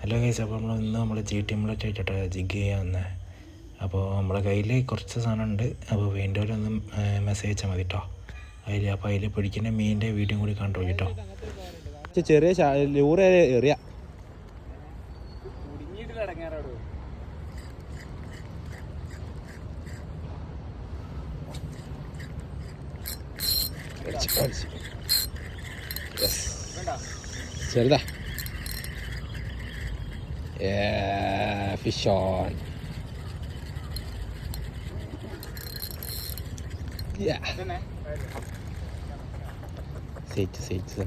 Hello guys, അപ്പോൾ നമ്മൾ GT Mullet ആയിട്ടാണ് ജിഗ് ചെയ്യാൻ വന്നത്. അപ്പോൾ നമ്മളെ കയ്യിൽ കുറച്ച് സാധനം ഉണ്ട്. അപ്പോൾ വേണ്ടവരൊന്നും മെസ്സേജ് അയച്ചാൽ മതി കേട്ടോ. അതിൽ പിടിക്കുന്ന മീനിൻ്റെ വീഡിയോ കൂടി കണ്ടു കേട്ടോ. ചെറിയ ലൂറ് എറിയ ചെറുതാ. Fish on. സേച്ച്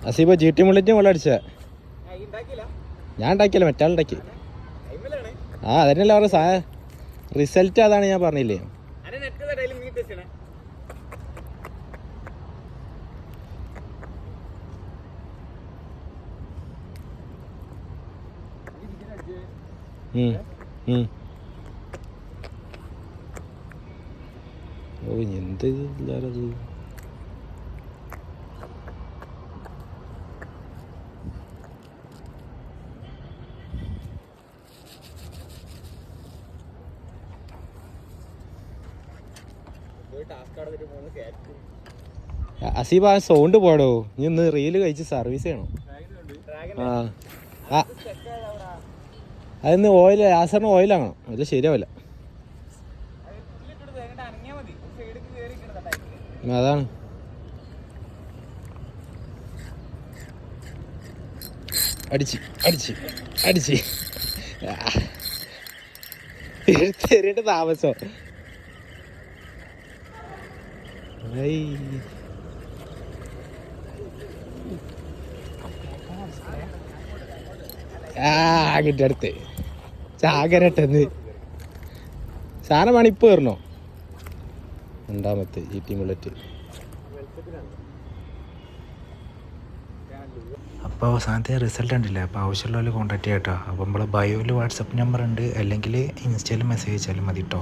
അസീബ GT Mullet വെള്ളം അടിച്ച. ഞാൻ ഉണ്ടാക്കിയല്ല, മറ്റാളുണ്ടാക്കി. അതന്നെയല്ല അവരുടെ റിസൾട്ട് അതാണ് ഞാൻ പറഞ്ഞില്ലേ. ഓ എന്ത് ഇല്ലാരത്. അസീബ സൗണ്ട് പോടോ. നീ ഒന്ന് റീല് കഴിച്ച് സർവീസ് ചെയ്യണോ? അതിന്ന് ഓയിൽ ആസറിന് ഓയിലാകണം, അത് ശരിയാവില്ല. അതാണ് അടിച്ച് തരേണ്ട താമസം. അങ്ങൻ്റെ അടുത്ത് ചാകരട്ടെന്ന് സാധനം വേണം. ഇപ്പൊ കയറണോ? രണ്ടാമത്തെ GT Mullet. അപ്പോൾ അവസാനത്തെ റിസൾട്ട് ഉണ്ടല്ലേ. അപ്പോൾ ആവശ്യമുള്ളവർ കോൺടാക്ട് ചെയ്യാം കേട്ടോ. അപ്പോൾ നമ്മളെ ബയോയിൽ വാട്സപ്പ് നമ്പർ ഉണ്ട്, അല്ലെങ്കിൽ ഇൻസ്റ്റയിൽ മെസ്സേജ് അയച്ചാലും മതി കേട്ടോ.